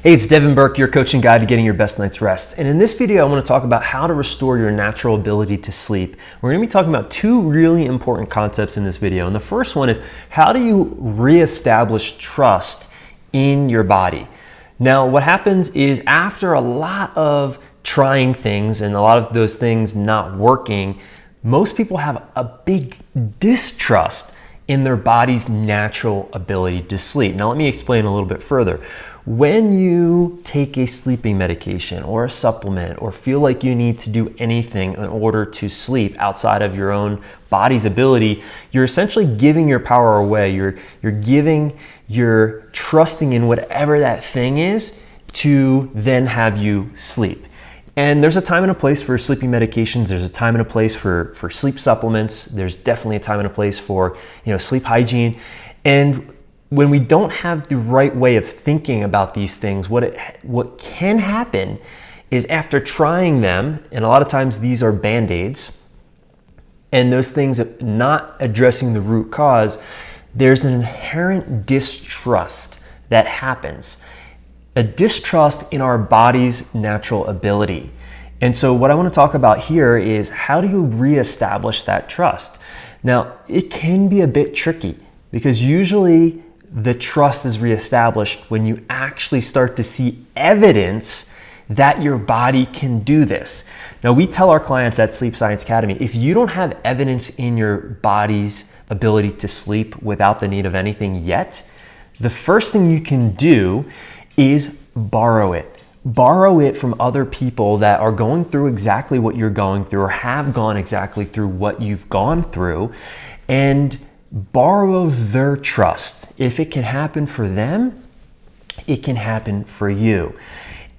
Hey, it's Devin Burke, your coaching guide to getting your best night's rest. And in this video, I want to talk about how to restore your natural ability to sleep. We're going to be talking about two really important concepts in this video. And the first one is, how do you reestablish trust in your body? Now, what happens is after a lot of trying things and a lot of those things not working, most people have a big distrust in their body's natural ability to sleep. Now, let me explain a little bit further. When you take a sleeping medication or a supplement or feel like you need to do anything in order to sleep outside of your own body's ability, you're essentially giving your power away. You're trusting in whatever that thing is to then have you sleep. And there's a time and a place for sleeping medications. There's a time and a place for sleep supplements. There's definitely a time and a place for, sleep hygiene. And when we don't have the right way of thinking about these things, what can happen is after trying them, and a lot of times these are Band-Aids, and those things not addressing the root cause, there's an inherent distrust that happens. A distrust in our body's natural ability. And so what I want to talk about here is, how do you reestablish that trust? Now, it can be a bit tricky because usually the trust is reestablished when you actually start to see evidence that your body can do this. Now, we tell our clients at Sleep Science Academy, if you don't have evidence in your body's ability to sleep without the need of anything yet, the first thing you can do is borrow it. Borrow it from other people that are going through exactly what you're going through or have gone exactly through what you've gone through, and borrow their trust. If it can happen for them, it can happen for you.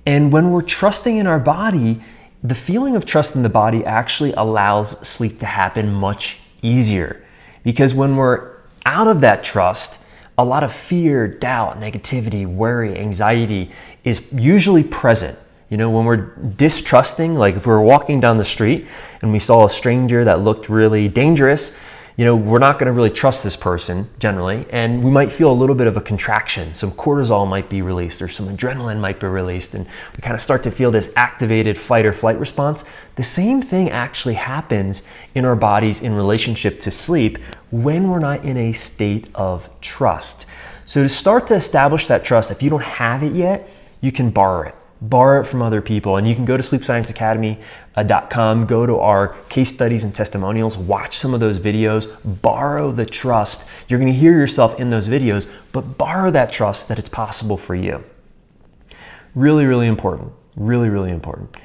And when we're trusting in our body, the feeling of trust in the body actually allows sleep to happen much easier. Because when we're out of that trust, a lot of fear, doubt, negativity, worry, anxiety is usually present. When we're distrusting, like if we're walking down the street and we saw a stranger that looked really dangerous, we're not going to really trust this person generally, and we might feel a little bit of a contraction. Some cortisol might be released or some adrenaline might be released, and we kind of start to feel this activated fight or flight response. The same thing actually happens in our bodies in relationship to sleep when we're not in a state of trust. So to start to establish that trust, if you don't have it yet, you can borrow it. Borrow it from other people, and you can go to sleepscienceacademy.com, go to our case studies and testimonials, watch some of those videos, borrow the trust. You're going to hear yourself in those videos, but borrow that trust that it's possible for you. Really, really important. Really, really important.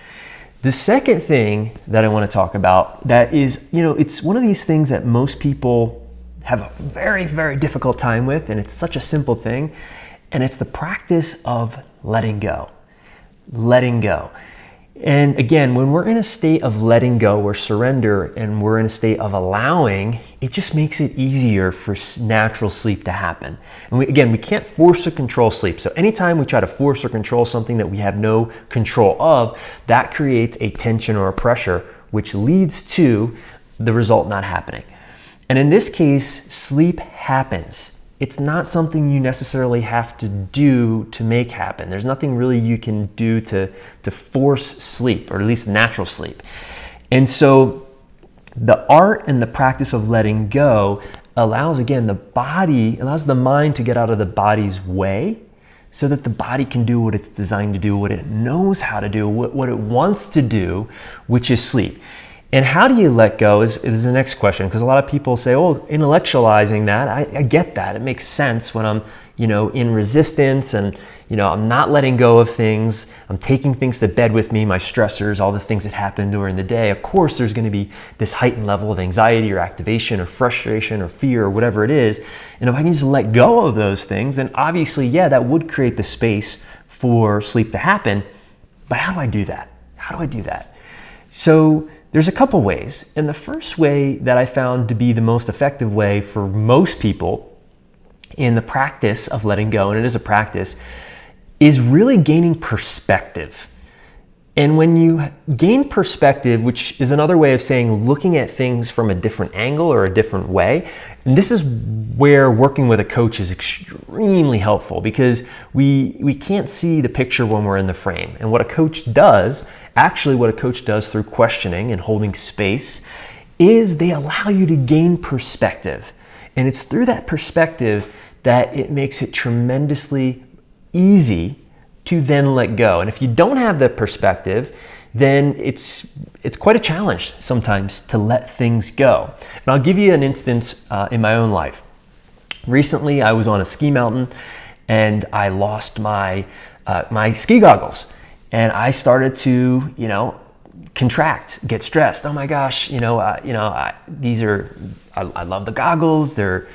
The second thing that I want to talk about that is, it's one of these things that most people have a very, very difficult time with, and it's such a simple thing, and it's the practice of letting go. Letting go. And again, when we're in a state of letting go or surrender and we're in a state of allowing, it just makes it easier for natural sleep to happen. And we can't force or control sleep. So anytime we try to force or control something that we have no control of, that creates a tension or a pressure, which leads to the result not happening. And in this case, sleep happens. It's not something you necessarily have to do to make happen. There's nothing really you can do to force sleep, or at least natural sleep. And so the art and the practice of letting go allows the mind to get out of the body's way so that the body can do what it's designed to do, what it knows how to do, what it wants to do, which is sleep. And how do you let go is the next question, because a lot of people say, intellectualizing that, I get that. It makes sense when I'm, in resistance and, I'm not letting go of things. I'm taking things to bed with me, my stressors, all the things that happen during the day. Of course, there's going to be this heightened level of anxiety or activation or frustration or fear or whatever it is. And if I can just let go of those things, then obviously, that would create the space for sleep to happen. But how do I do that? So there's a couple ways. And the first way that I found to be the most effective way for most people in the practice of letting go, and it is a practice, is really gaining perspective. And when you gain perspective, which is another way of saying looking at things from a different angle or a different way, and this is where working with a coach is extremely helpful, because we can't see the picture when we're in the frame. And what a coach does, through questioning and holding space, is they allow you to gain perspective. And it's through that perspective that it makes it tremendously easy to then let go. And if you don't have that perspective, then it's quite a challenge sometimes to let things go. And I'll give you an instance in my own life. Recently, I was on a ski mountain and I lost my ski goggles, and I started to, contract, get stressed. Oh my gosh, I love the goggles. They're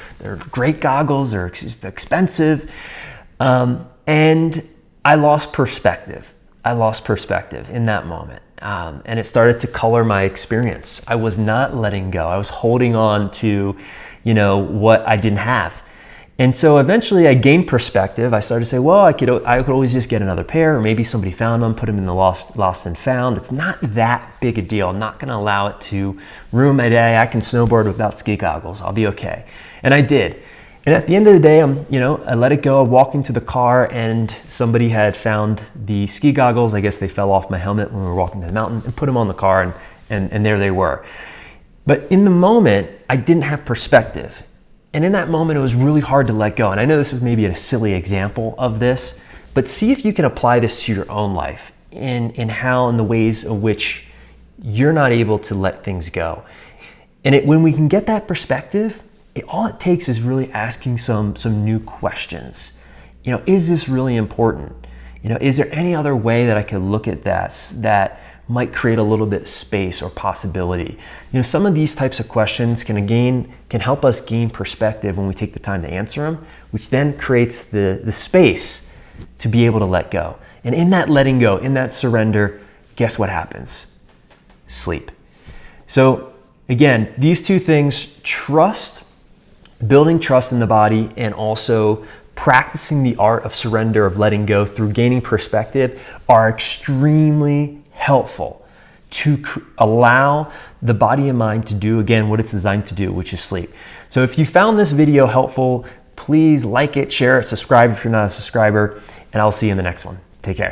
great goggles. They're expensive, and I lost perspective. In that moment. And it started to color my experience. I was not letting go. I was holding on to, what I didn't have. And so eventually I gained perspective. I started to say, well, I could always just get another pair, or maybe somebody found them, put them in the lost and found. It's not that big a deal. I'm not going to allow it to ruin my day. I can snowboard without ski goggles. I'll be okay. And I did. And at the end of the day, I let it go. I walked into the car and somebody had found the ski goggles. I guess they fell off my helmet when we were walking to the mountain, and put them on the car, and there they were. But in the moment, I didn't have perspective. And in that moment, it was really hard to let go. And I know this is maybe a silly example of this, but see if you can apply this to your own life in the ways in which you're not able to let things go. And when we can get that perspective, all it takes is really asking some new questions. Is this really important? Is there any other way that I could look at this that might create a little bit of space or possibility? Some of these types of questions can help us gain perspective when we take the time to answer them, which then creates the space to be able to let go. And in that letting go, in that surrender, guess what happens? Sleep. So again, these two things, building trust in the body, and also practicing the art of surrender, of letting go through gaining perspective, are extremely helpful to allow the body and mind to do, again, what it's designed to do, which is sleep. So if you found this video helpful, please like it, share it, subscribe if you're not a subscriber, and I'll see you in the next one. Take care.